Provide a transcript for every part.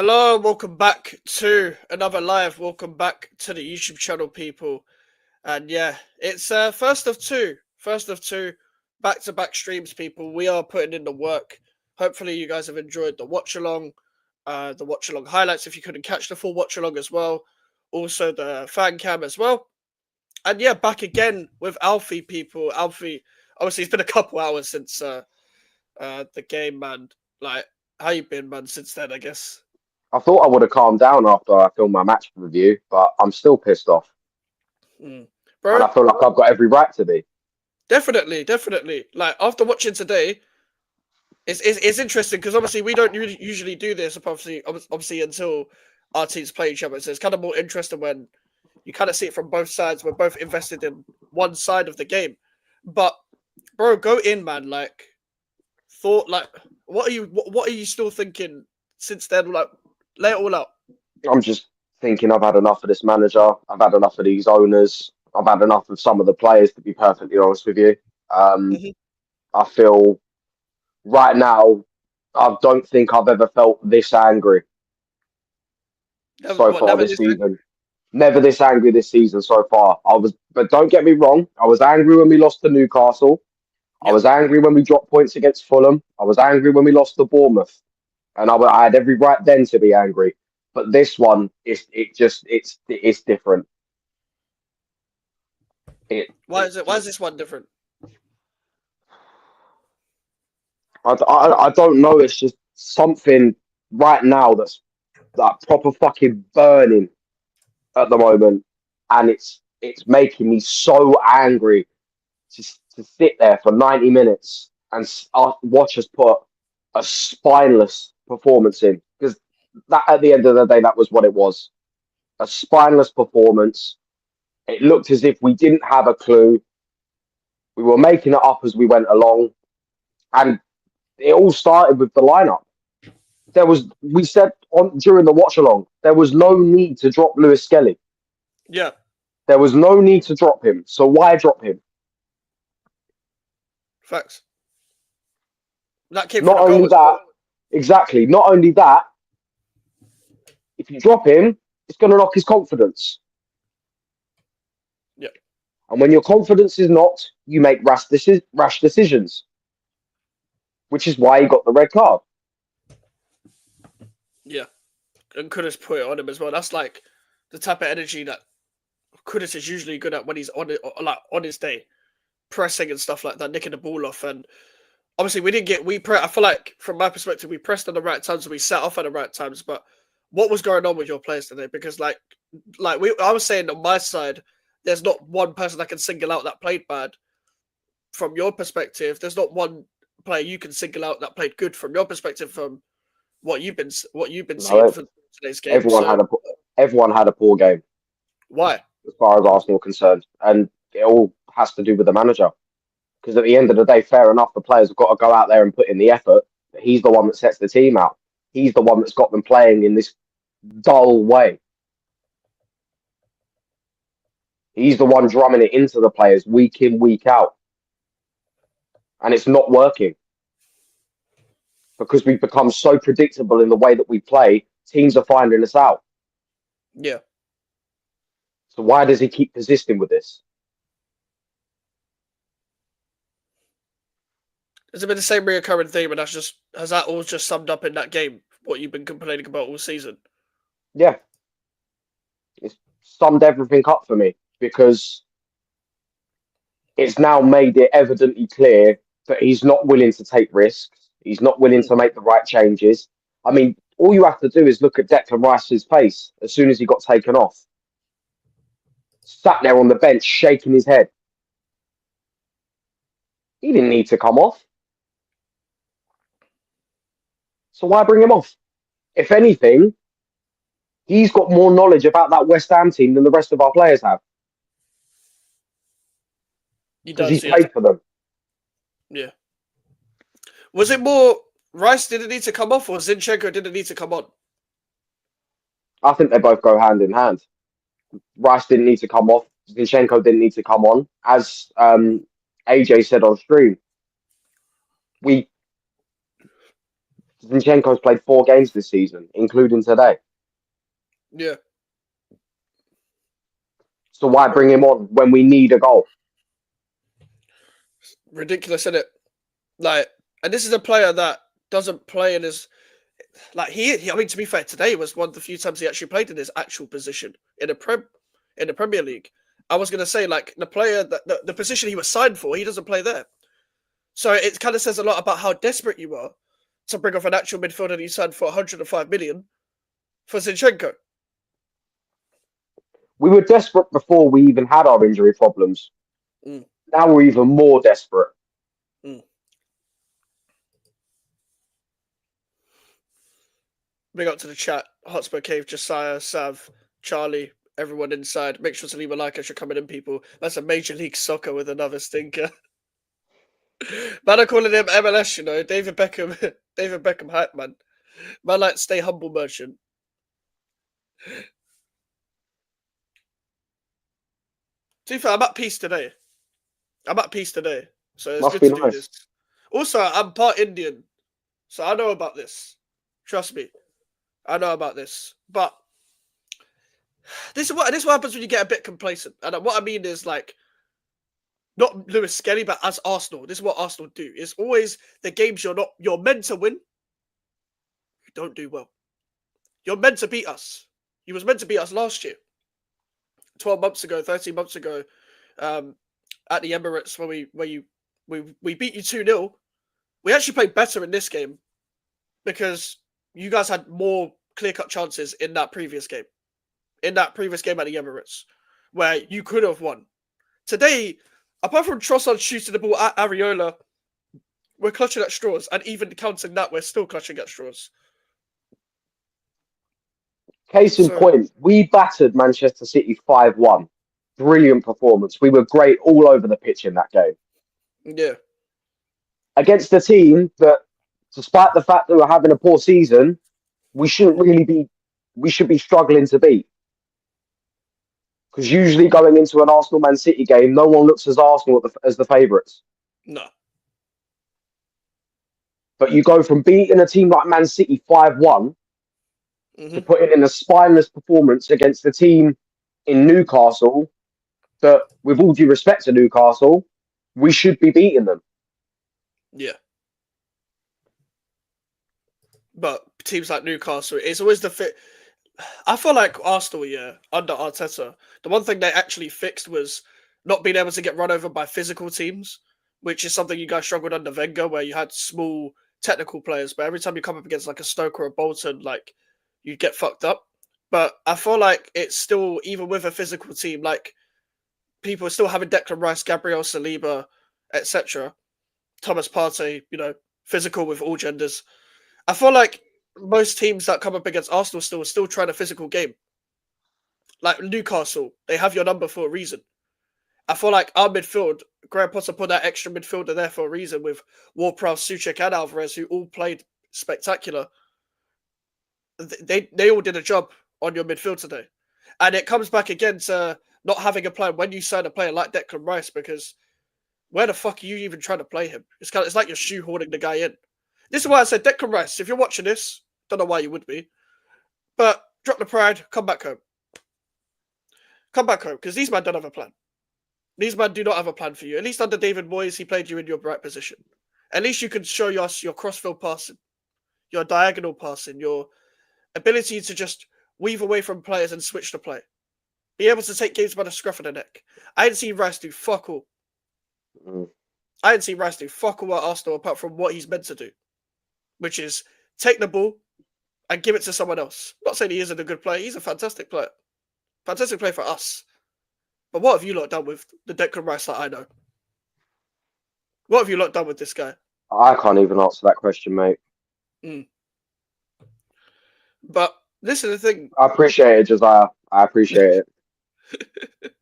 Hello, welcome back to another live. Welcome back to the YouTube channel, people. And yeah, it's first of two, back-to-back streams, people. We are putting in the work. Hopefully, you guys have enjoyed the watch along highlights. If you couldn't catch the full watch along as well, also the fan cam as well. And yeah, back again with Alfie, people. Alfie, obviously, it's been a couple hours since the game, man. Like, how you been, man? Since then, I guess. I thought I would have calmed down after I filmed my match review, but I'm still pissed off. Mm. And Bro, I feel like I've got every right to be. definitely. Like after watching today, it's interesting because obviously we don't usually do this, obviously until our teams play each other. So it's kind of more interesting when you kind of see it from both sides. We're both invested in one side of the game, but bro, go in, man. Like thought, like what are you still thinking since then? Like lay it all out. I'm just thinking I've had enough of this manager. I've had enough of these owners. I've had enough of some of the players, to be perfectly honest with you. Um, Mm-hmm. I feel right now, I don't think I've ever felt this angry so far Never this this. season. Never this angry this season so far. But don't get me wrong. I was angry when we lost to Newcastle. I Yep. was angry when we dropped points against Fulham. I was angry when we lost to Bournemouth. And I had every right then to be angry. But this one it's different. It, Why is it? Why is this one different? I don't know. It's just something right now that's like proper fucking burning at the moment, and it's making me so angry to sit there for 90 minutes and watch us put a spineless performance in, because that at the end of the day that was what it was, a spineless performance. It looked as if we didn't have a clue. We were making it up as we went along, and it all started with the lineup. We said on during the watch along, there was no need to drop Lewis Skelly. Yeah, There was no need to drop him. So why drop him? facts. That came from Not the goal only as well. that, exactly. Not only that, if you drop him, it's going to knock his confidence. Yeah, And when your confidence is knocked, you make rash decisions, which is why he got the red card. yeah. And Kudus put it on him as well. That's like the type of energy that Kudus is usually good at when he's on it, like on his day, pressing and stuff like that, nicking the ball off. And obviously, we didn't get I feel like from my perspective, we pressed at the right times and we set off at the right times. But what was going on with your players today? Because I was saying on my side, there's not one person that can single out that played bad. From your perspective, there's not one player you can single out that played good from your perspective. From what you've been seeing No, for today's game. everyone So had a everyone had a poor game why? as far as Arsenal are concerned, and it all has to do with the manager. Because at the end of the day, fair enough, the players have got to go out there and put in the effort. But he's the one that sets the team out. He's the one that's got them playing in this dull way. He's the one drumming it into the players week in, week out. And it's not working because we've become so predictable in the way that we play. Teams are finding us out. Yeah. So why does he keep persisting with this? Has it been the same recurring theme, and has that all just summed up in that game? What you've been complaining about all season? Yeah, it's summed everything up for me because it's now made it evidently clear that he's not willing to take risks. He's not willing to make the right changes. I mean, all you have to do is look at Declan Rice's face as soon as he got taken off. Sat there on the bench shaking his head. He didn't need to come off. So why bring him off? If anything, he's got more knowledge about that West Ham team than the rest of our players have He because he's does, yes. played for them. Yeah. Was it more Rice didn't need to come off, or Zinchenko didn't need to come on? I think they both go hand in hand. Rice didn't need to come off. Zinchenko didn't need to come on. As AJ said on stream, we Zinchenko's played 4 games this season, including today. Yeah. So why bring him on when we need a goal? Ridiculous, isn't it? Like, and this is a player that doesn't play in his like he I mean, to be fair, today was one of the few times he actually played in his actual position in the Premier League. I was gonna say, like, the player that the position he was signed for, he doesn't play there. So it kind of says a lot about how desperate you are to bring off an actual midfielder that you signed for 105 million for Zinchenko. We were desperate before we even had our injury problems. Mm. Now we're even more desperate. Mm. Bring up to the chat. Hotspur Cave, Josiah, Sav, Charlie, everyone inside. Make sure to leave a like as you're coming in, people. That's a Major League Soccer with another stinker. Man, I'm calling him MLS, you know. David Beckham. David Beckham hype, man. Man, like, stay humble merchant. To be fair, I'm at peace today. So it's Must good be to do nice. this. Also, I'm part Indian. So I know about this. Trust me. I know about this. But this is what happens when you get a bit complacent. And what I mean is, like, not Lewis Skelly, but as Arsenal. This is what Arsenal do. It's always the games you're meant to win. You don't do well. You're meant to beat us. You was meant to beat us last year. 12 months ago, 13 months ago, at the Emirates, we beat you 2-0. We actually played better in this game because you guys had more clear-cut chances in that previous game. In that previous game at the Emirates, where you could have won. Today, apart from Trossard shooting the ball at Areola, we're clutching at straws. And even counting that, we're still clutching at straws. Case in point, we battered Manchester City 5-1. Brilliant performance. We were great all over the pitch in that game. Yeah. Against a team that, despite the fact that we're having a poor season, we should be struggling to beat. Because usually going into an Arsenal-Man City game, no one looks as Arsenal as the favourites. No. But you go from beating a team like Man City 5-1 to putting in a spineless performance against a team in Newcastle that, with all due respect to Newcastle, we should be beating them. Yeah. But teams like Newcastle, it's always the fit. I feel like Arsenal, under Arteta, the one thing they actually fixed was not being able to get run over by physical teams, which is something you guys struggled under Wenger, where you had small technical players, but every time you come up against like a Stoke or a Bolton, like, you get fucked up. But I feel like it's still, even with a physical team, like, people are still having Declan Rice, Gabriel Saliba, etc. Thomas Partey, physical with all genders. I feel like most teams that come up against Arsenal still trying a physical game. Like Newcastle, they have your number for a reason. I feel like our midfield, Graham Potter put that extra midfielder there for a reason with Ward-Prowse, Souček and Alvarez, who all played spectacular. They all did a job on your midfield today. And it comes back again to not having a plan when you sign a player like Declan Rice, because where the fuck are you even trying to play him? It's like you're shoehorning the guy in. This is why I said, Declan Rice, if you're watching this, don't know why you would be, but drop the pride, come back home. Come back home, because these men don't have a plan. These men do not have a plan for you. At least under David Moyes, he played you in your right position. At least you can show us your crossfield passing, your diagonal passing, your ability to just weave away from players and switch the play. Be able to take games by the scruff of the neck. I didn't see Rice do fuck all. I didn't see Rice do fuck all at Arsenal apart from what he's meant to do, which is take the ball and give it to someone else. I'm not saying he isn't a good player. He's a fantastic player. Fantastic player for us. But what have you lot done with the Declan Rice that I know? What have you lot done with this guy? I can't even answer that question, mate. But this is the thing. I appreciate it, Josiah. I appreciate it.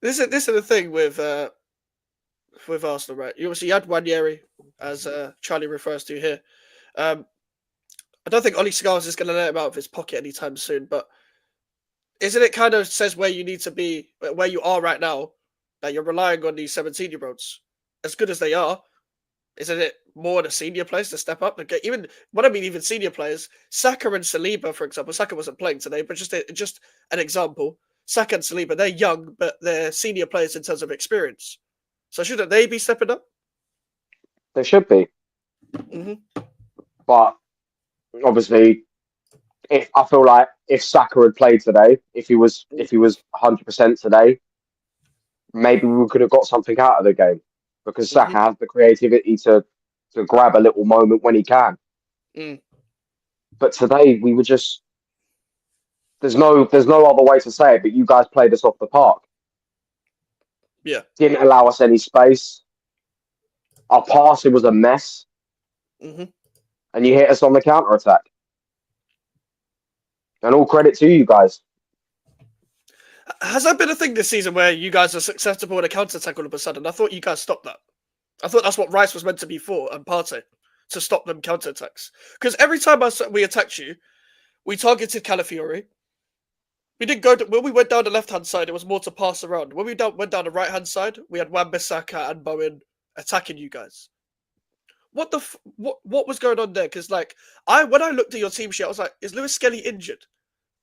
This is the thing with Arsenal, right? You obviously had Nwaneri, as Charlie refers to here. I don't think Oli Scars is going to let him out of his pocket anytime soon, but isn't it kind of says where you need to be, where you are right now, that you're relying on these 17-year-olds, as good as they are? Isn't it more the senior players to step up? Okay, even when I mean even senior players, Saka and Saliba, for example. Saka wasn't playing today, but just an example. Saka and Saliba, they're young, but they're senior players in terms of experience. So shouldn't they be stepping up? They should be, Hmm. but obviously, if I feel like if Saka had played today, if he was 100% today, maybe we could have got something out of the game because Saka Hmm. has the creativity to grab a little moment when he can. Mm. But today we were just there's no other way to say it. But you guys played us off the park. Yeah. Didn't allow us any space. Our passing was a mess, Hmm. and you hit us on the counter attack. And all credit to you guys. Has that been a thing this season where you guys are successful in a counter attack all of a sudden? I thought you guys stopped that. I thought that's what Rice was meant to be for, and Partey, to stop them counter attacks. Because every time we attacked you, we targeted Calafiori. We didn't go when we went down the left hand side. It was more to pass around. When we went down the right hand side, we had Wan-Bissaka and Bowen attacking you guys. What the what was going on there? Because like when I looked at your team sheet, I was like, is Lewis Skelly injured?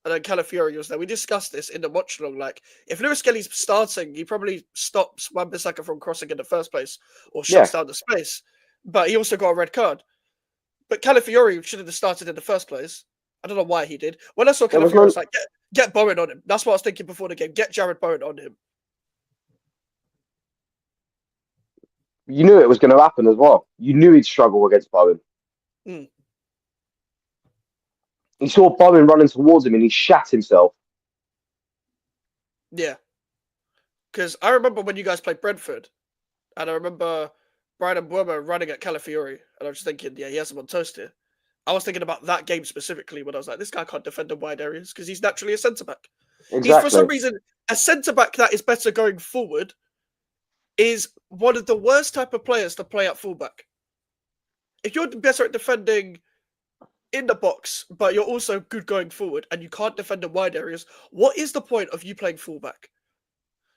And then Calafiori was there. We discussed this in the watch along. Like, if Lewis Skelly's starting, he probably stops Wan-Bissaka from crossing in the first place or shuts down the space. But he also got a red card. But Calafiori shouldn't have started in the first place. I don't know why he did. When I saw Calafiori, I was like, get Bowen on him. That's what I was thinking before the game. Get Jarrod Bowen on him. You knew it was going to happen as well. You knew he'd struggle against Bowen. Mm. He saw Bowen running towards him and he shat himself. Yeah. Because I remember when you guys played Brentford, and I remember Brian Mbeumo running at Calafiori, and I was just thinking, yeah, he has him on toast here. I was thinking about that game specifically when I was like, this guy can't defend in wide areas because he's naturally a centre-back. Exactly. He's, for some reason, a centre-back that is better going forward is one of the worst type of players to play at fullback. If you're better at defending in the box, but you're also good going forward and you can't defend in wide areas, what is the point of you playing fullback?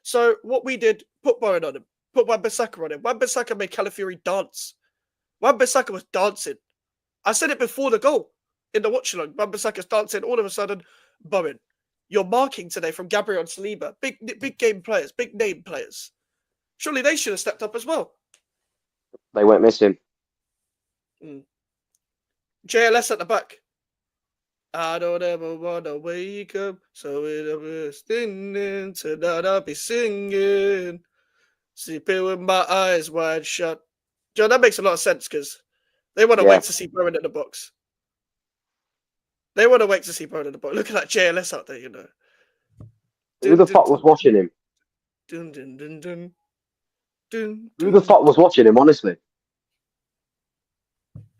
So what we did, put Bowen on him, put Wan-Bissaka on him. Wan-Bissaka made Calafiori dance. Wan-Bissaka was dancing. I said it before the goal in the watch-along. Wan-Bissaka's dancing. All of a sudden, Bowen. You're marking today from Gabriel and Saliba. Big game players, big name players. Surely they should have stepped up as well. They went missing. JLS at the back. I don't ever want to wake up, so I'm singing, tonight I'll be singing, sleeping with my eyes wide shut. John, that makes a lot of sense because they want to wait to see Bowen in the box. They want to wait to see Bowen in the box. Look at that JLS out there, you know. Who the fuck was watching him? Who the fuck was watching him, honestly?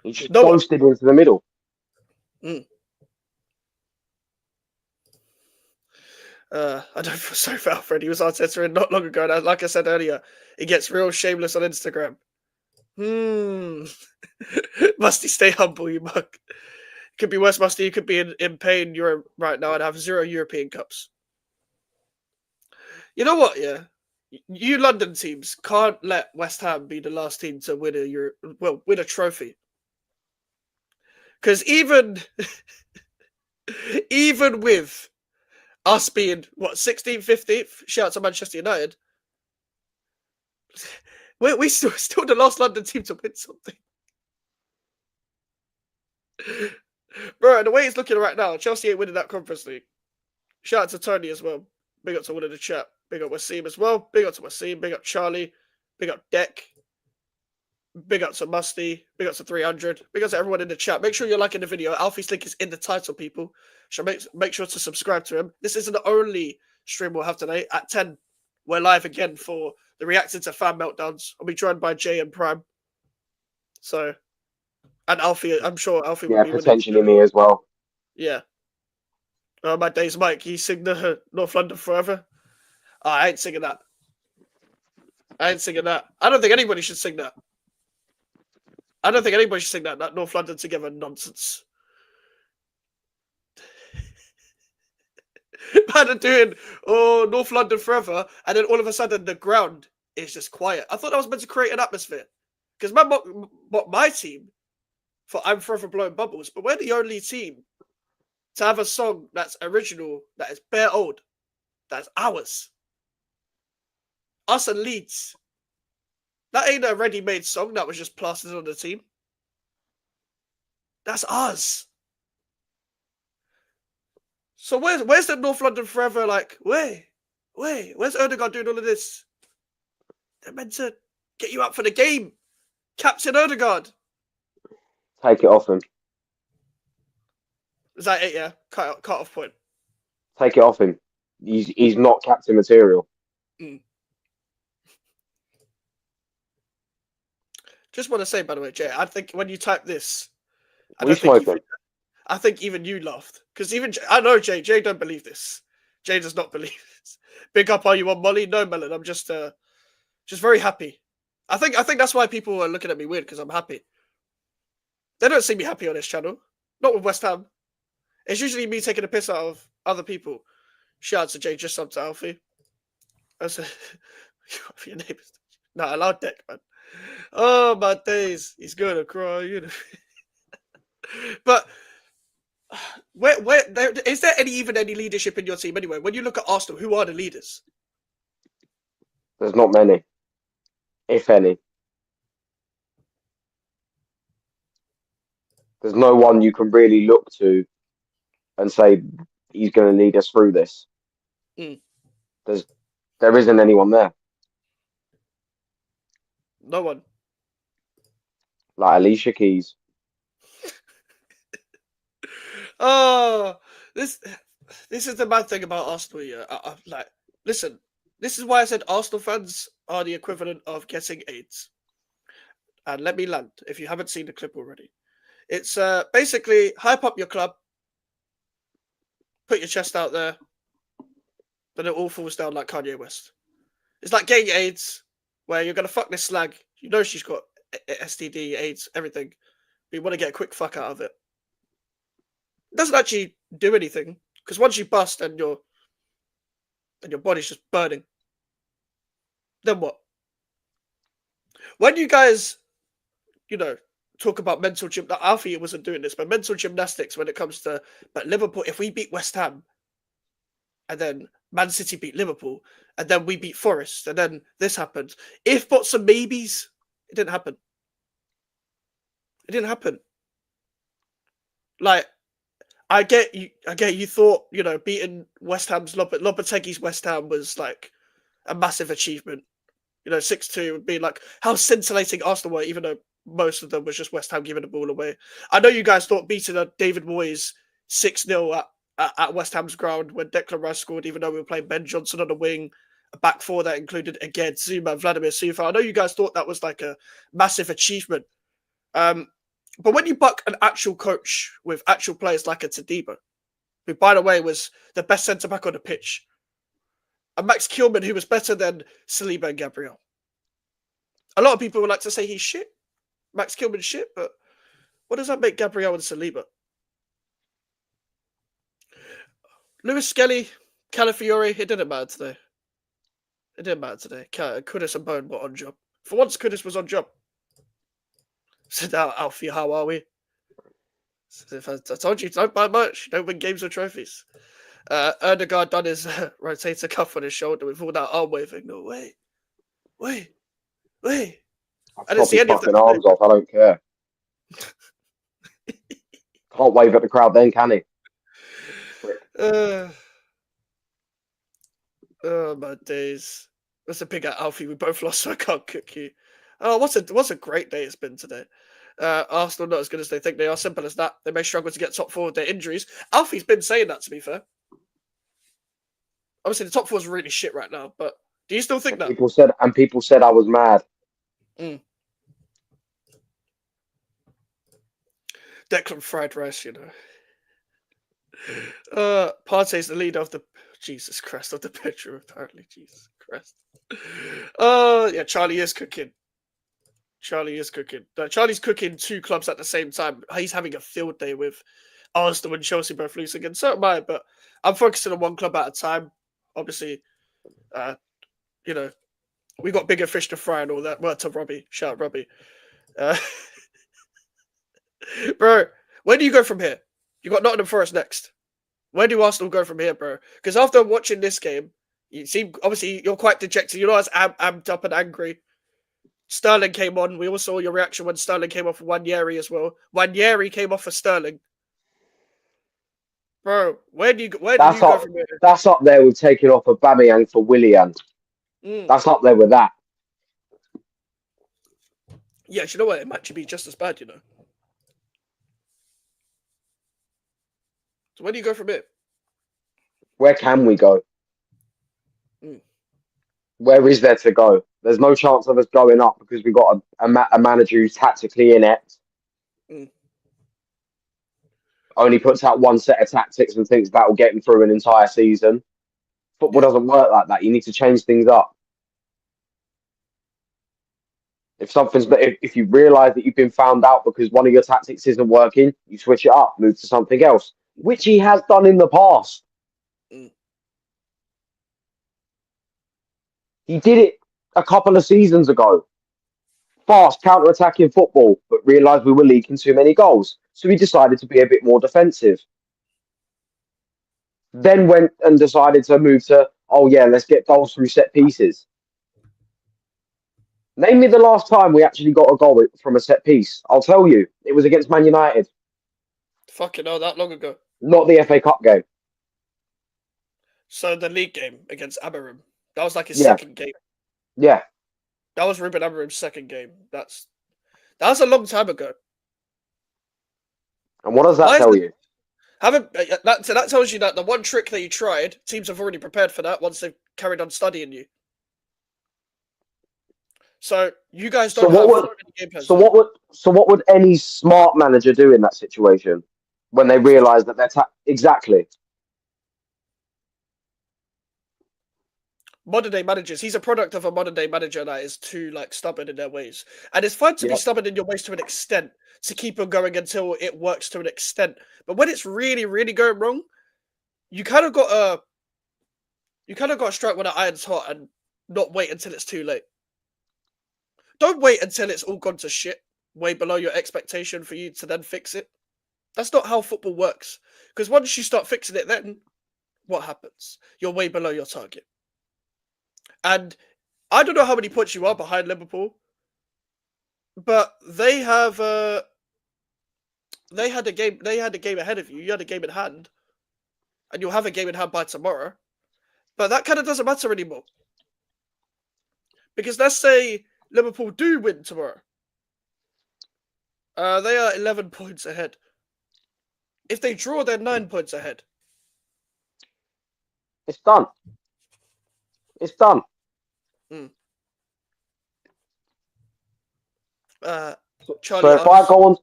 He just ghosted into the middle. I don't feel sorry for Alfred. He was Arteta in not long ago. And like I said earlier, he gets real shameless on Instagram. Musty, stay humble, you mug. Could be worse, Musty. You could be in pain right now and have 0 European Cups. You know what, yeah? You London teams can't let West Ham be the last team to win a trophy. Because even with us being, 16th, 15th, shout out to Manchester United, we're still the last London team to win something. Bro, the way it's looking right now, Chelsea ain't winning that Conference League. Shout out to Tony as well. Big up to one in the chat. Big up Wasim as well. Big up to Wasim. Big up Charlie. Big up Deck. Big up to Musty. Big up to 300. Big up to everyone in the chat. Make sure you're liking the video. Alfie's link is in the title, people. So make sure to subscribe to him. This isn't the only stream we'll have today. At 10, we're live again for the reacting to fan meltdowns. I'll be joined by Jay and Prime. So, and Alfie, I'm sure Alfie will be potentially me as well. Yeah. My days, Mike. You sing the North London Forever? Oh, I ain't singing that. I don't think anybody should sing that. That North London Together nonsense. Man are doing, North London Forever, and then all of a sudden the ground is just quiet. I thought that was meant to create an atmosphere. Because my team, for I'm Forever Blowing Bubbles, but we're the only team to have a song that's original, that is bare old, that's ours. Us and Leeds. That ain't a ready-made song that was just plastered on the team. That's us. So where's the North London Forever? Like, where's Odegaard doing all of this? They're meant to get you up for the game. Captain Odegaard. Take it off him. Is that it, yeah? Cut off point. Take it off him. He's not captain material. Just want to say, by the way, Jay, I think when you type this, I think even you laughed. Because even I know Jay don't believe this. Jay does not believe this. Big up, are you on Molly? No, Melon. I'm just very happy. I think that's why people are looking at me weird, because I'm happy. They don't see me happy on this channel. Not with West Ham. It's usually me taking a piss out of other people. Shout out to Jay, just sub to Alfie. That's your neighbors. Nah, allowed deck, man. Oh my days, he's gonna cry, you know. But where is there even any leadership in your team anyway? When you look at Arsenal, who are the leaders? There's not many, if any. There's no one you can really look to and say he's going to lead us through this. There isn't anyone there. No one. Like Alicia Keys. Oh, this is the bad thing about Arsenal. Yeah, like, listen, this is why I said Arsenal fans are the equivalent of getting AIDS. And let me land if you haven't seen the clip already. It's basically hype up your club, put your chest out there, but it all falls down like Kanye West. It's like getting AIDS, where you're gonna fuck this slag. You know she's got STD, AIDS, everything. But you want to get a quick fuck out of it. It doesn't actually do anything, because once you bust and your body's just burning, then what? When you guys, talk about mental Alfie wasn't doing this, but mental gymnastics when it comes to, but Liverpool, if we beat West Ham, and then Man City beat Liverpool, and then we beat Forest, and then this happened. If but some maybes, it didn't happen. It didn't happen. Like, I get you thought, beating West Ham's Lopetegui's West Ham was like a massive achievement. 6-2 would be like how scintillating Arsenal were, even though most of them was just West Ham giving the ball away. I know you guys thought beating a David Moyes 6-0 at West Ham's ground when Declan Rice scored, even though we were playing Ben Johnson on the wing, a back four that included, again, Zuma and Vladimir Sufa. I know you guys thought that was like a massive achievement. But when you buck an actual coach with actual players like a Tadibo, who, by the way, was the best centre-back on the pitch, and Max Kilman, who was better than Saliba and Gabriel. A lot of people would like to say he's shit. Max Kilman's shit, but what does that make Gabriel and Saliba? Lewis Skelly, Calafiore, it didn't matter today. It didn't matter today. Kudus and Bone were on job. For once, Kudus was on job. Said, Alfie, how are we? I told you, don't buy merch. Don't win games or trophies. Erdegaard done his rotator cuff on his shoulder with all that arm waving. No, wait. I didn't see any of that. Arms off. I don't care. Can't wave at the crowd then, can he? Oh my days. That's a big Alfie. We both lost, so I can't cook you. Oh, what's a great day it's been today. Arsenal not as good as they think they are. Simple as that. They may struggle to get top four with their injuries. Alfie's been saying that, to be fair. Obviously, the top four is really shit right now, but do you still think that? People said I was mad. Declan fried rice, Partey's the leader of the Jesus Christ of the bedroom, apparently. Jesus Christ. Yeah, Charlie is cooking. Charlie's cooking two clubs at the same time. He's having a field day with Arsenal and Chelsea both losing, and so am I, but I'm focusing on one club at a time. Obviously, we got bigger fish to fry and all that. Well, to Robbie. Shout out Robbie. Uh, bro, where do you go from here? You got Nottingham Forest next. Where do Arsenal go from here, bro? Because after watching this game, you seem obviously you're quite dejected. You're not as amped up and angry. Sterling came on. We all saw your reaction when Sterling came off for Wanyeri as well. Wanyeri came off for Sterling. Bro, where do you go from here? That's up there with taking off Aubameyang for Willian. That's up there with that. Yeah, you know what? It might actually be just as bad, you know. So where do you go from here? Where can we go? Where is there to go? There's no chance of us going up because we've got a manager who's tactically inept. Only puts out one set of tactics and thinks that will get him through an entire season. Football doesn't work like that. You need to change things up. If you realise that you've been found out because one of your tactics isn't working, you switch it up, move to something else, which he has done in the past. He did it a couple of seasons ago. Fast counter-attacking football, but realised we were leaking too many goals. So he decided to be a bit more defensive. Then went and decided to move to, let's get goals through set pieces. Name me the last time we actually got a goal from a set piece. I'll tell you. It was against Man United. Fucking hell, that long ago. Not the FA Cup game. So the league game against Amorim. That was like his second game. Yeah. That was Ruben Amorim's second game. That was a long time ago. And what does that tell you? That tells you that the one trick that you tried, teams have already prepared for that once they've carried on studying you. So you guys don't have game plans. So what would any smart manager do in that situation when they realise that they're exactly? Modern day managers, he's a product of a modern day manager that is too stubborn in their ways. And it's fine to be stubborn in your ways to an extent, to keep on going until it works to an extent. But when it's really, really going wrong, you kind of got to strike when the iron's hot and not wait until it's too late. Don't wait until it's all gone to shit, way below your expectation for you to then fix it. That's not how football works. Because once you start fixing it, then what happens? You're way below your target. And I don't know how many points you are behind Liverpool, but they had a game ahead of you. You had a game in hand, and you'll have a game in hand by tomorrow. But that kind of doesn't matter anymore, because let's say Liverpool do win tomorrow. They are 11 points ahead. If they draw, they're 9 points ahead. It's done. It's done. Charlie, if I go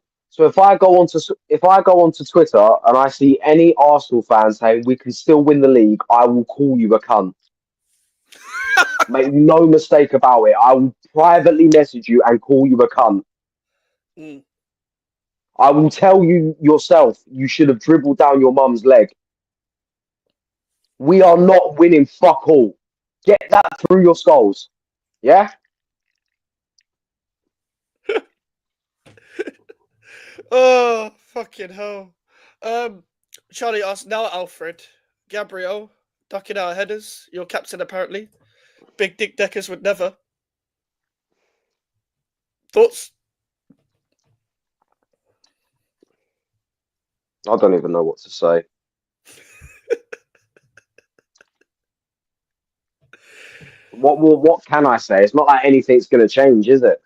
onto Twitter and I see any Arsenal fans saying we can still win the league, I will call you a cunt. Make no mistake about it. I will privately message you and call you a cunt. I will tell you yourself you should have dribbled down your mum's leg. We are not winning fuck all. Get that through your skulls. Yeah? Oh, fucking hell. Charlie asked, now Alfred, Gabriel, ducking our headers, your captain apparently. Big Dick Deckers would never. Thoughts? I don't even know what to say. What can I say? It's not like anything's going to change, is it?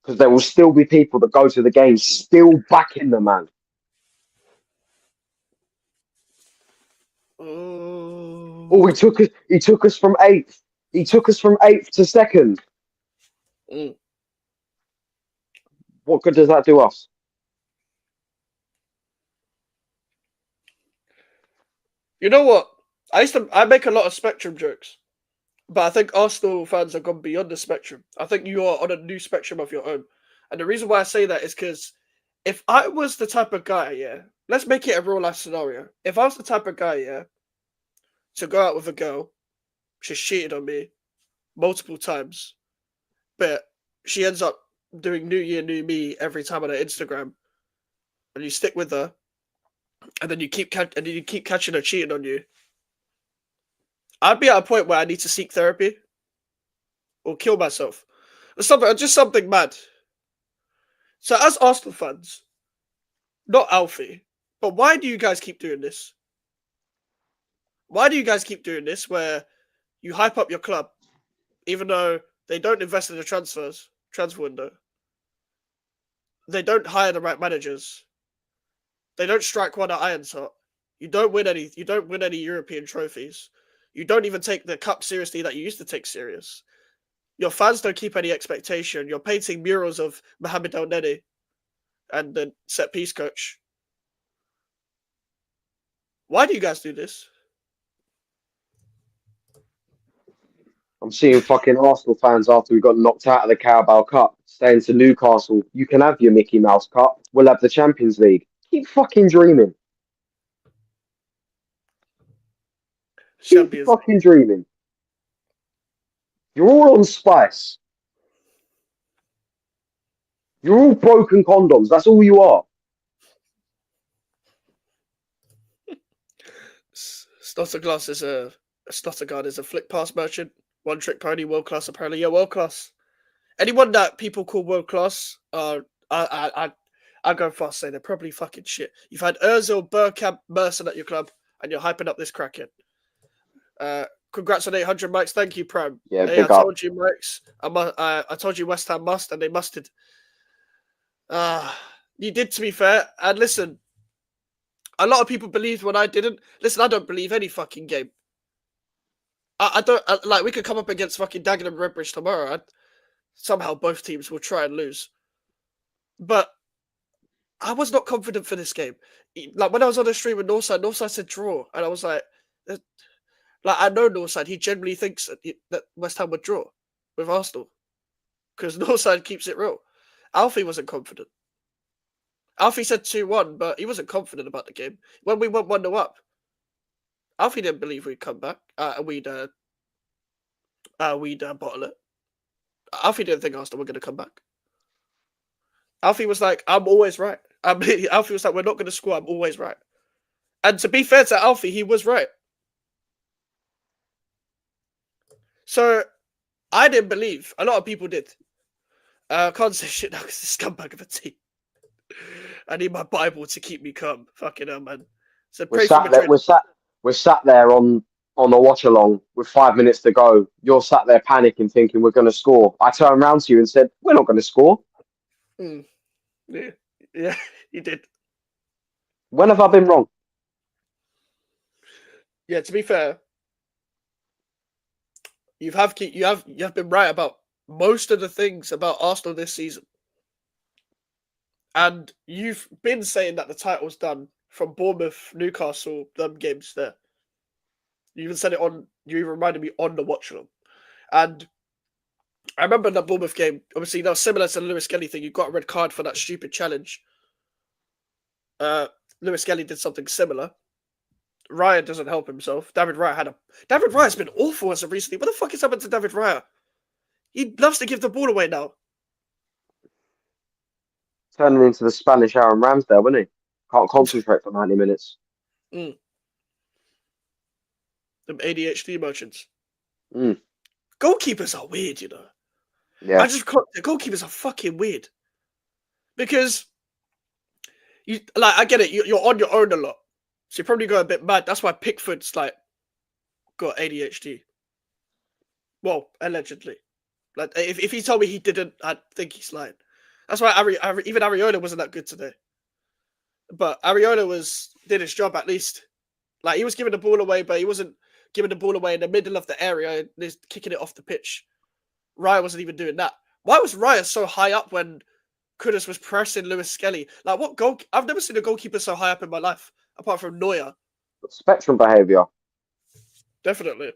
Because there will still be people that go to the game still backing the man. Oh, he took us from 8th. He took us from 8th to 2nd. What good does that do us? You know what? I make a lot of spectrum jokes, but I think Arsenal fans have gone beyond the spectrum. I think you are on a new spectrum of your own. And the reason why I say that is because if I was the type of guy, let's make it a real life scenario. If I was the type of guy, to go out with a girl, she's cheated on me, multiple times, but she ends up doing New Year, New Me every time on her Instagram, and you stick with her, and then you keep catching her cheating on you. I'd be at a point where I need to seek therapy or kill myself. Just something mad. So as Arsenal fans, not Alfie, but why do you guys keep doing this? Why do you guys keep doing this where you hype up your club, even though they don't invest in the transfer window? They don't hire the right managers. They don't strike one at Iron's Heart. You don't win any European trophies. You don't even take the cup seriously that you used to take serious. Your fans don't keep any expectation. You're painting murals of Mohamed El Neni and the set piece coach. Why do you guys do this? I'm seeing fucking Arsenal fans after we got knocked out of the Carabao Cup saying to Newcastle, you can have your Mickey Mouse Cup. We'll have the Champions League. Keep fucking dreaming. Keep fucking dreaming. You're all on spice. You're all broken condoms. That's all you are. Stotterglass is a Stottergard is a flick pass merchant. One trick pony, world class apparently. Yeah, world class. Anyone that people call world class, I go fast say they're probably fucking shit. You've had Ozil, Bergkamp, Merson at your club, and you're hyping up this Kraken. Congrats on 800 mics. Thank you, Prime. Yeah, hey, I told you, Mike's. I told you West Ham must, and they musted. You did, to be fair. And listen, a lot of people believed when I didn't. Listen, I don't believe any fucking game. I don't like. We could come up against fucking Dagenham and Redbridge tomorrow. Somehow both teams will try and lose. But I was not confident for this game. Like when I was on the stream with Northside said draw, and I was like, I know Northside. He generally thinks that West Ham would draw with Arsenal because Northside keeps it real. Alfie wasn't confident. Alfie said 2-1, but he wasn't confident about the game. When we went 1-0 up, Alfie didn't believe we'd come back. We'd bottle it. Alfie didn't think Arsenal were going to come back. Alfie was like, I'm always right. Alfie was like, we're not going to score. I'm always right. And to be fair to Alfie, he was right. So I didn't believe. A lot of people did. I can't say shit now because it's a scumbag of a team. I need my Bible to keep me calm. Fucking hell, man. So we're sat there on the watch along with 5 minutes to go. You're sat there panicking, thinking we're going to score. I turned around to you and said, "We're not going to score." Yeah, you did. When have I been wrong? Yeah, to be fair, you have been right about most of the things about Arsenal this season. And you've been saying that the title's done from Bournemouth, Newcastle, them games there. You even said it on. You even reminded me on the watch along. And I remember in that Bournemouth game, obviously that was similar to the Lewis Kelly thing. You got a red card for that stupid challenge. Lewis Kelly did something similar. Raya doesn't help himself. David Raya's been awful as of recently. What the fuck has happened to David Raya? He loves to give the ball away now. Turning into the Spanish Aaron Ramsdale, wasn't he? Can't concentrate for 90 minutes. Them ADHD merchants. Goalkeepers are weird, you know. Yeah. The goalkeepers are fucking weird. Because I get it, you're on your own a lot. So you probably go a bit mad. That's why Pickford's got ADHD. Well, allegedly. Like if he told me he didn't, I'd think he's lying. That's why even Areola wasn't that good today. But Areola did his job at least. Like he was giving the ball away, but he wasn't giving the ball away in the middle of the area and just kicking it off the pitch. Raya wasn't even doing that. Why was Raya so high up when Kudus was pressing Lewis Skelly? Like what goal? I've never seen a goalkeeper so high up in my life, apart from Neuer. Spectrum behaviour. Definitely.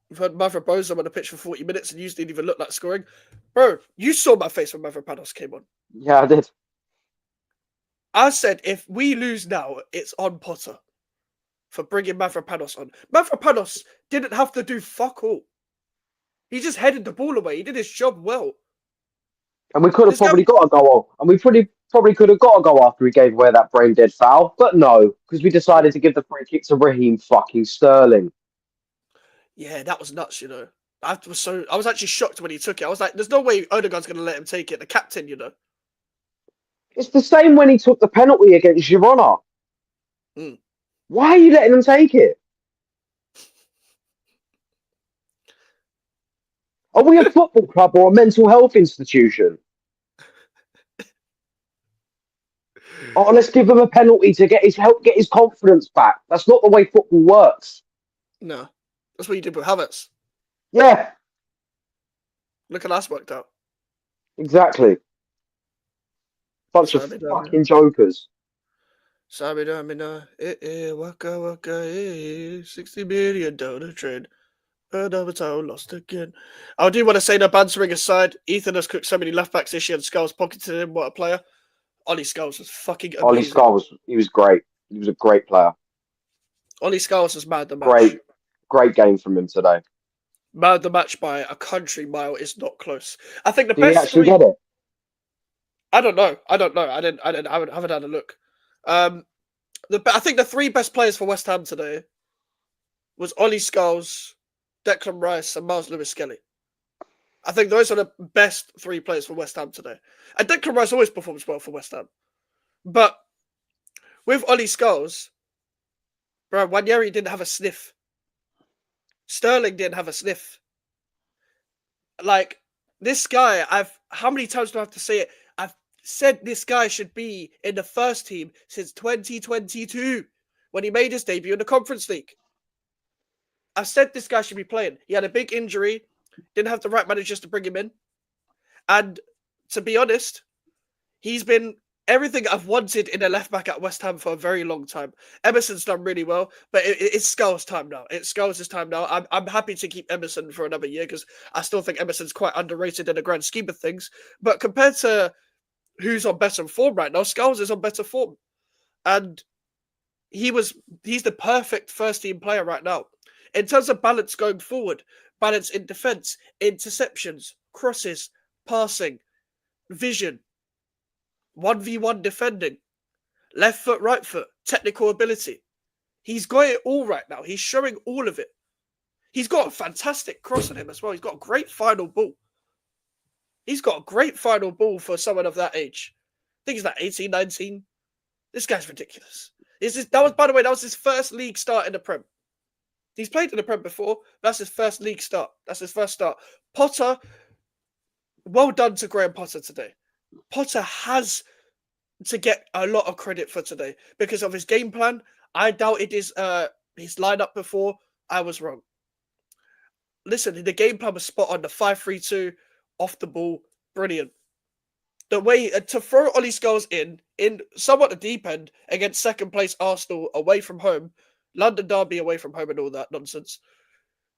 We've had Mavropanos on the pitch for 40 minutes and you didn't even look like scoring. Bro, you saw my face when Mavropanos came on. Yeah, I did. I said, if we lose now, it's on Potter for bringing Mavropanos on. Mavropanos didn't have to do fuck all. He just headed the ball away. He did his job well. And we could have This guy, probably got a goal. And we probably could have got a goal after he gave away that brain dead foul. But no, because we decided to give the free kick to Raheem fucking Sterling. yeah, that was nuts, you know. I was actually shocked when he took it. I was like, there's no way Odegaard's going to let him take it. The captain, you know. It's the same when he took the penalty against Girona. Mm. Why are you letting him take it? Are we a football club or a mental health institution? Oh, let's give him a penalty to get his confidence back. That's not the way football works. No, that's what you did with Havertz. Yeah, Look at that's worked out. exactly. Bunch of fucking jokers. Samina, waka waka, 60 million dollar trade. Another town lost again. I do want to say that bantering aside, Ethan has cooked so many left backs this year and Skulls pocketed him. What a player. Ollie Skulls was fucking amazing. Ollie Skulls, he was great. He was a great player. Ollie Skulls was mad the match. Great game from him today. Mad the match by a country mile is not close. I think the Did best. he actually get it? I don't know. I haven't had a look. I think the three best players for West Ham today was Ollie Skulls, Declan Rice, and Miles Lewis-Skelly. I think those are the best three players for West Ham today. And Declan Rice always performs well for West Ham. But with Ollie Skulls, bro, Nwaneri didn't have a sniff. Sterling didn't have a sniff. Like, this guy, how many times do I have to say it? I've said this guy should be in the first team since 2022 when he made his debut in the Conference League. I've said this guy should be playing. He had a big injury, didn't have the right managers to bring him in. And to be honest, he's been everything I've wanted in a left back at West Ham for a very long time. Emerson's done really well, but it's Skulls' time now. It's Skulls' time now. I'm happy to keep Emerson for another year because I still think Emerson's quite underrated in the grand scheme of things. But compared to who's on better form right now, Skulls is on better form. And he's the perfect first team player right now. In terms of balance going forward, balance in defence, interceptions, crosses, passing, vision, 1v1 defending, left foot, right foot, technical ability. He's got it all right now. He's showing all of it. He's got a fantastic cross on him as well. He's got a great final ball. He's got a great final ball for someone of that age. I think he's like 18, 19. This guy's ridiculous. By the way, that was his first league start in the Prem. He's played in the Prem before. That's his first league start. That's his first start. Potter, well done to Graham Potter today. Potter has to get a lot of credit for today because of his game plan. I doubted his lineup before. I was wrong. Listen, the game plan was spot on. The 5-3-2, off the ball, brilliant. The way to throw Ollie Skulls in somewhat the deep end against second place Arsenal away from home, London Derby away from home and all that nonsense.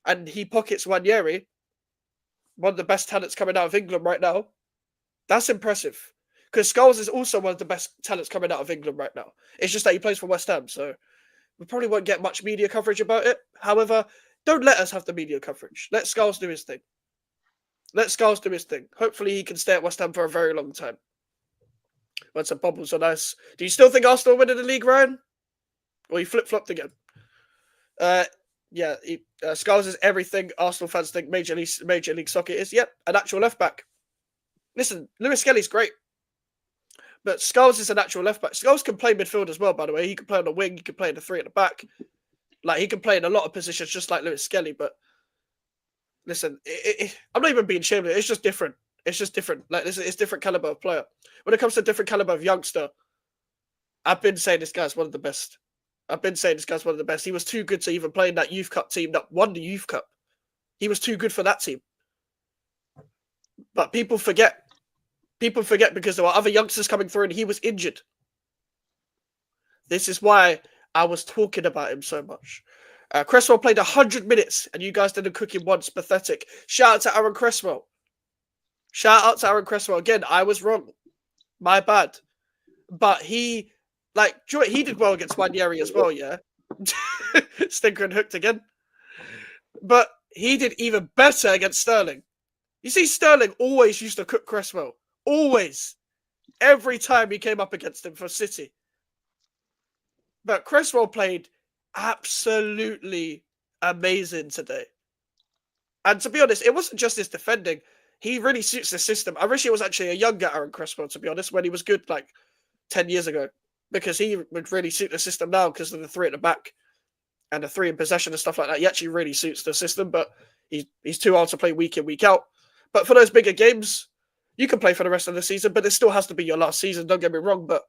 And he pockets Nwaneri, one of the best talents coming out of England right now. That's impressive. Because Skulls is also one of the best talents coming out of England right now. It's just that he plays for West Ham, so we probably won't get much media coverage about it. However, don't let us have the media coverage. Let Skulls do his thing. Hopefully he can stay at West Ham for a very long time. When some bubbles are nice. Do you still think Arsenal will win in the league, Ryan? Or you flip-flopped again? Skulls is everything Arsenal fans think Major League Soccer is. Yep, an actual left-back. Listen, Lewis-Skelly's great. But Skulls is an actual left-back. Skulls can play midfield as well, by the way. He can play on the wing. He can play in the three at the back. Like, he can play in a lot of positions just like Lewis-Skelly. But listen, I'm not even being shameless. It's just different. Like, it's different caliber of player. When it comes to different caliber of youngster, I've been saying this guy's one of the best. He was too good to even play in that Youth Cup team that won the Youth Cup. He was too good for that team. But people forget. Because there were other youngsters coming through and he was injured. This is why I was talking about him so much. Cresswell played 100 minutes and you guys didn't cook him once. Pathetic. Shout out to Aaron Cresswell. Again, I was wrong. My bad. But he did well against Nwaneri as well, yeah? Stinker and hooked again. But he did even better against Sterling. You see, Sterling always used to cook Cresswell. Always. Every time he came up against him for City. But Cresswell played absolutely amazing today. And to be honest, it wasn't just his defending. He really suits the system. I wish he was actually a younger Aaron Cresswell, to be honest, when he was good like 10 years ago. Because he would really suit the system now because of the three at the back and the three in possession and stuff like that. He actually really suits the system, but he's too old to play week in, week out. But for those bigger games, you can play for the rest of the season, but it still has to be your last season. Don't get me wrong, but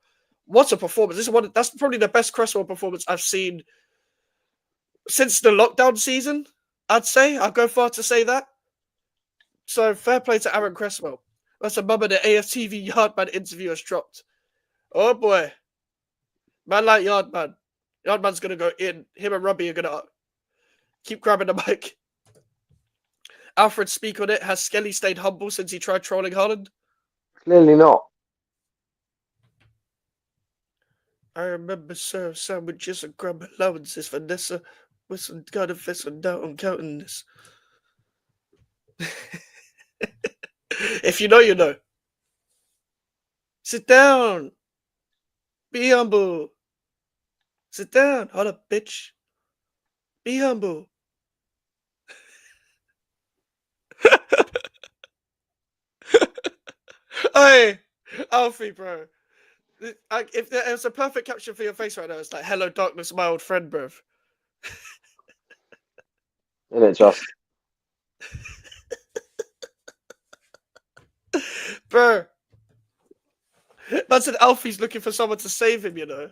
what a performance! That's probably the best Cresswell performance I've seen since the lockdown season. I'd say I'd go far to say that. So fair play to Aaron Cresswell. That's a mum of the AFTV Yardman interview has dropped. Oh boy, man like Yardman. Yardman's gonna go in. Him and Robbie are gonna keep grabbing the mic. Alfred speak on it. Has Skelly stayed humble since he tried trolling Haaland? Clearly not. I remember serve sandwiches and grab allowances, Vanessa, with some kind of fist and doubt on counting this. If you know, you know. Sit down. Be humble. Sit down. Hold up, bitch. Be humble. Hey, Alfie, bro. If there's a perfect caption for your face right now, it's like, hello, darkness, my old friend, bro. Isn't it just? Bro. That's an Alfie's looking for someone to save him, you know.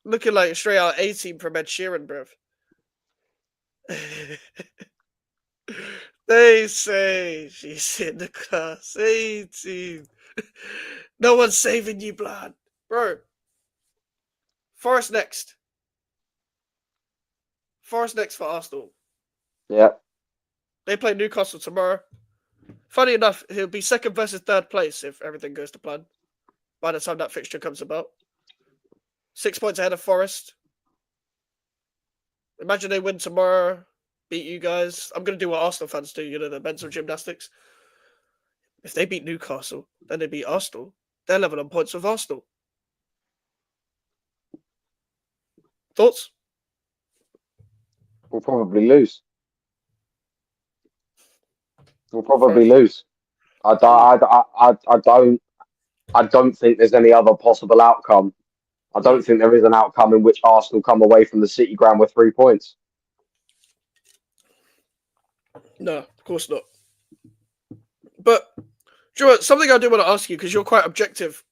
Looking like a straight out 18 from Ed Sheeran, bruv. They say she's in the class 18. No one's saving you, blood. Bro. Forest next. Forest next for Arsenal. Yeah. They play Newcastle tomorrow. Funny enough, he'll be second versus third place if everything goes to plan by the time that fixture comes about. 6 points ahead of Forest. Imagine they win tomorrow, beat you guys. I'm going to do what Arsenal fans do, you know, the mental gymnastics. If they beat Newcastle, then they beat Arsenal. They're level on points with Arsenal. Thoughts? We'll probably lose. We'll probably lose. I don't think there's any other possible outcome. I don't think there is an outcome in which Arsenal come away from the City ground with 3 points. No, of course not. But, do you know what, something I do want to ask you, because you're quite objective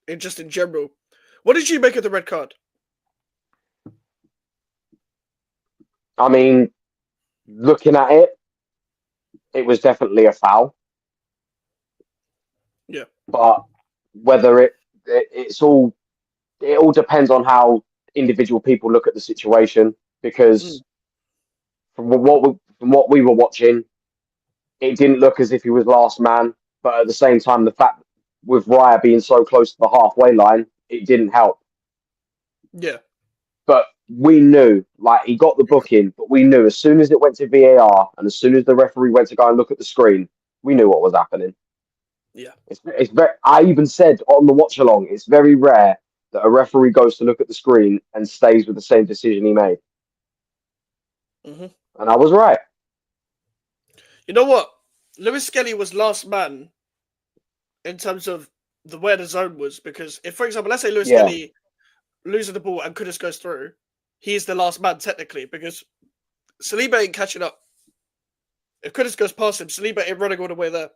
in general. What did you make of the red card? I mean, looking at it, it was definitely a foul. Yeah. But whether it all depends on how individual people look at the situation, because from what we were watching, it didn't look as if he was last man. But at the same time, the fact with Raya being so close to the halfway line, it didn't help. Yeah. But we knew, like, he got the booking, but we knew as soon as it went to VAR and as soon as the referee went to go and look at the screen, we knew what was happening. Yeah. It's very, I even said on the watch along, it's very rare that a referee goes to look at the screen and stays with the same decision he made. Mm-hmm. And I was right. You know what? Lewis Skelly was last man in terms of where the zone was, because if, for example, let's say Lewis Skelly loses the ball and Kudus goes through, he is the last man technically, because Saliba ain't catching up. If Kudus goes past him, Saliba ain't running all the way there.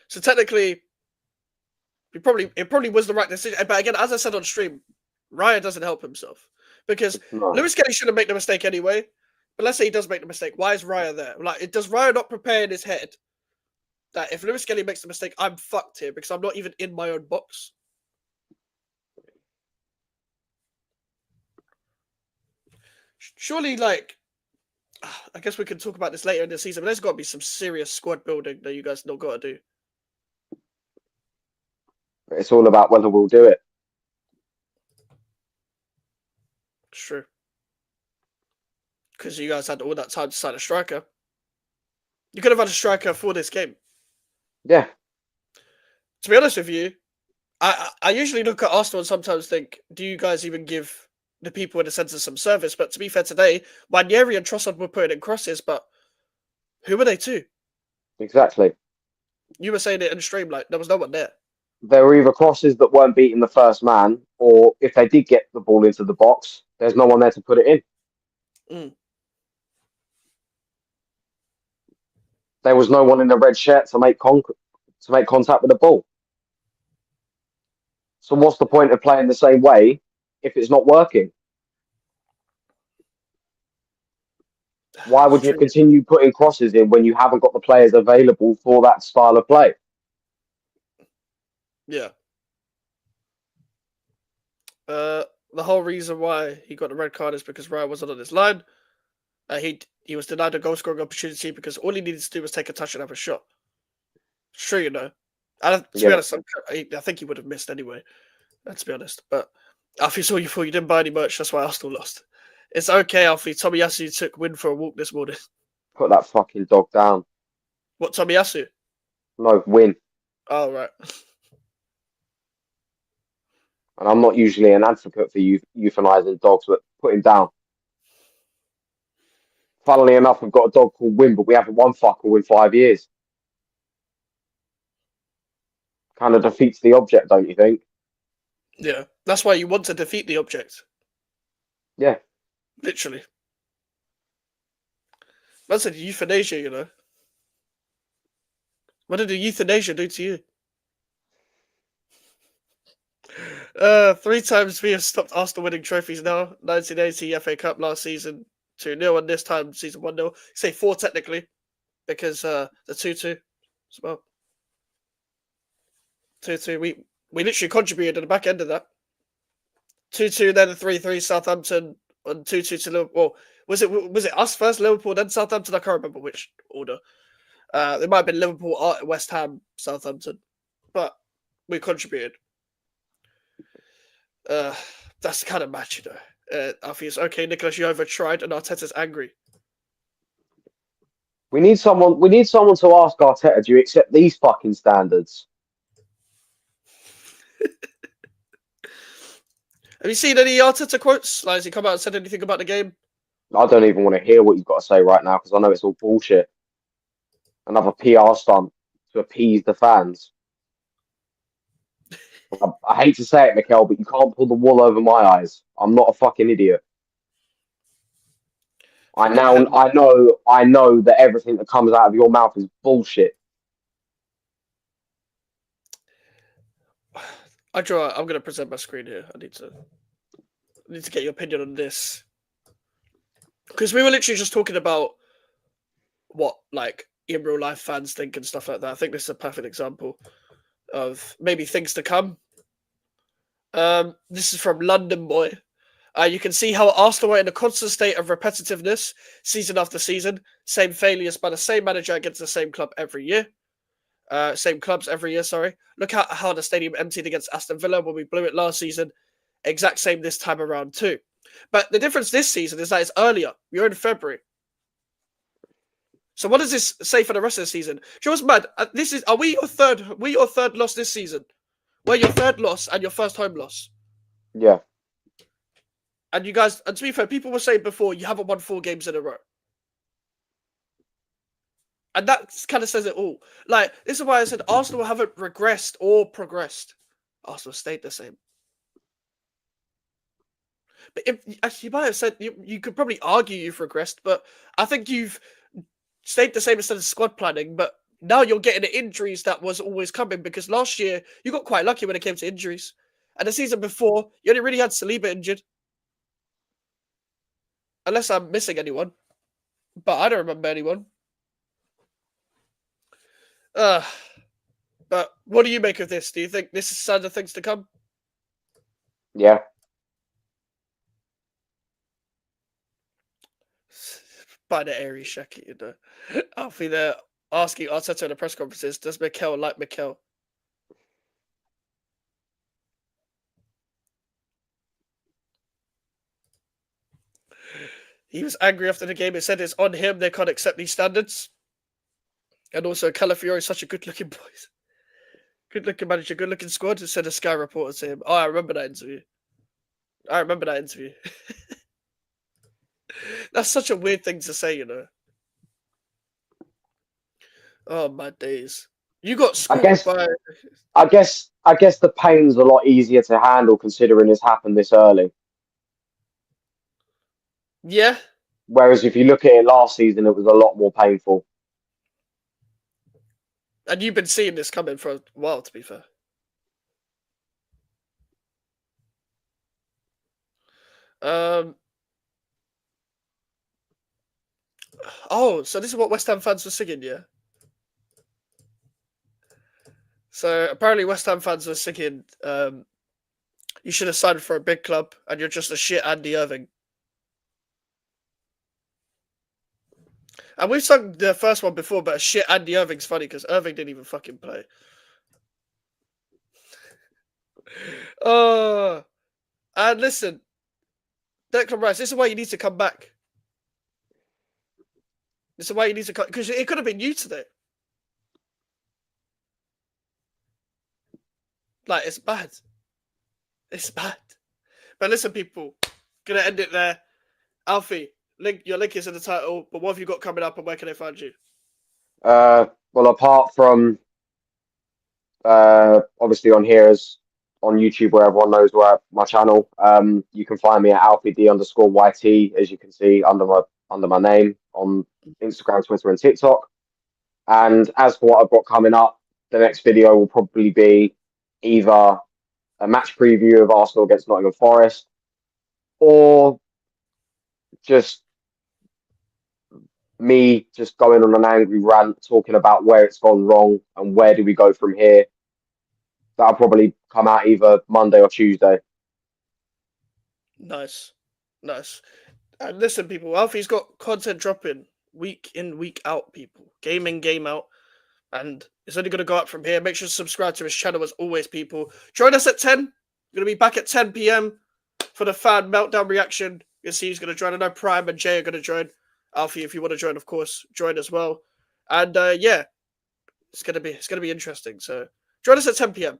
So technically, it probably was the right decision. But again, as I said on stream, Raya doesn't help himself, because Lewis Skelly shouldn't make the mistake anyway. But let's say he does make the mistake. Why is Raya there? Like, does Raya not prepare in his head that if Lewis Skelly makes the mistake, I'm fucked here because I'm not even in my own box? Surely, like, I guess we can talk about this later in the season, but there's got to be some serious squad building that you guys not got to do. It's all about whether we'll do it. because you guys had all that time to sign a striker. You could have had a striker for this game. Yeah. To be honest with you, I usually look at Arsenal and sometimes think, do you guys even give the people in the centre some service? But to be fair, today, Ranieri and Trossard were putting in crosses, but who were they to? Exactly. You were saying it in the stream, like there was no one there. There were either crosses that weren't beating the first man, or if they did get the ball into the box, there's no one there to put it in. Mm. There was no one in the red shirt to make contact with the ball. So what's the point of playing the same way if it's not working? Why would you continue putting crosses in when you haven't got the players available for that style of play? Yeah. The whole reason why he got the red card is because Raya wasn't on his line. He was denied a goal scoring opportunity because all he needed to do was take a touch and have a shot. Sure, you know. And to be honest, I think he would have missed anyway. Let's be honest. But Alfie saw you before you didn't buy any merch. That's why Arsenal lost. It's okay, Alfie. Tomiyasu took Win for a walk this morning. Put that fucking dog down. What, Tomiyasu? No, Win. Oh, right. And I'm not usually an advocate for euthanizing dogs, but put him down. Funnily enough, we've got a dog called Win, but we haven't won fuck all in 5 years. Kind of defeats the object, don't you think? Yeah. That's why you want to defeat the object. Yeah. Literally. That's a euthanasia, you know. What did the euthanasia do to you? 3 times we have stopped Arsenal winning trophies now. 1980 FA Cup last season, 2-0, and this time season 1-0. Say 4 technically, because the 2-2 as well. 2-2. We literally contributed at the back end of that. 2-2, then 3-3 Southampton, and 2-2 to Liverpool. Was it us first, Liverpool, then Southampton? I can't remember which order. It might have been Liverpool, West Ham, Southampton, but we contributed. That's the kind of match, you know. Alfie is okay. Nicholas, you overtried, and Arteta's angry. We need someone to ask Arteta, do you accept these fucking standards? Have you seen any Arteta quotes? Like, has he come out and said anything about the game? I don't even want to hear what you've got to say right now because I know it's all bullshit. Another PR stunt to appease the fans. I hate to say it, Mikel, but you can't pull the wool over my eyes. I'm not a fucking idiot. I know that everything that comes out of your mouth is bullshit. I'm going to present my screen here. I need to get your opinion on this. Because we were literally just talking about what, like, in real life fans think and stuff like that. I think this is a perfect example of maybe things to come. This is from London Boy. You can see how Arsenal are in a constant state of repetitiveness, season after season. Same failures by the same manager against the same club every year. Same clubs every year, sorry. Look at how the stadium emptied against Aston Villa when we blew it last season. Exact same this time around too. But the difference this season is that it's earlier. We're in February. So what does this say for the rest of the season? Do you know what's mad? Are we your third loss this season? We're your third loss and your first home loss. Yeah. And you guys, and to be fair, people were saying before you haven't won 4 games in a row. And that kind of says it all. Like, this is why I said Arsenal haven't regressed or progressed. Arsenal stayed the same. But as you might have said, you could probably argue you've regressed, but I think you've stayed the same instead of squad planning, but now you're getting the injuries that was always coming because last year you got quite lucky when it came to injuries. And the season before, you only really had Saliba injured. Unless I'm missing anyone. But I don't remember anyone. But what do you make of this? Do you think this is signs of things to come? Yeah. By the airy Shaki, you know. Alfie there asking Arteta in the press conferences, does Mikel like Mikel? He was angry after the game. He said it's on him. They can't accept these standards. And also, Calafiore is such a good-looking boy. Good-looking manager, good-looking squad, said a Sky reporter to him. Oh, I remember that interview. That's such a weird thing to say, you know. Oh, my days. You got schooled by... I guess the pain's a lot easier to handle considering it's happened this early. Yeah. Whereas if you look at it last season, it was a lot more painful. And you've been seeing this coming for a while, to be fair. Oh, so this is what West Ham fans were singing, yeah? So apparently West Ham fans were singing, you should have signed for a big club and you're just a shit Andy Irving. And we've sung the first one before, but a shit Andy Irving's funny because Irving didn't even fucking play. And listen, Declan Rice, this is why you need to come back. This is why you need to come, because it could have been you today. Like, it's bad. It's bad. But listen, people, gonna end it there. Alfie, your link is in the title, but what have you got coming up and where can they find you? Well, apart from obviously on here as on YouTube where everyone knows where my channel, you can find me at AlfieD_YT, as you can see under my name on Instagram, Twitter, and TikTok. And as for what I've got coming up, the next video will probably be either a match preview of Arsenal against Nottingham Forest, or just me just going on an angry rant, talking about where it's gone wrong and where do we go from here. That'll probably come out either Monday or Tuesday. Nice. And listen, people, Alfie's got content dropping week in, week out, people. Game in, game out. And it's only going to go up from here. Make sure to subscribe to his channel as always, people. Join us at 10. We're going to be back at 10 p.m. for the fan meltdown reaction. You'll see he's going to join. I know Prime and Jay are going to join. Alfie, if you want to join, of course, join as well. And yeah, it's going to be interesting. So join us at 10 p.m.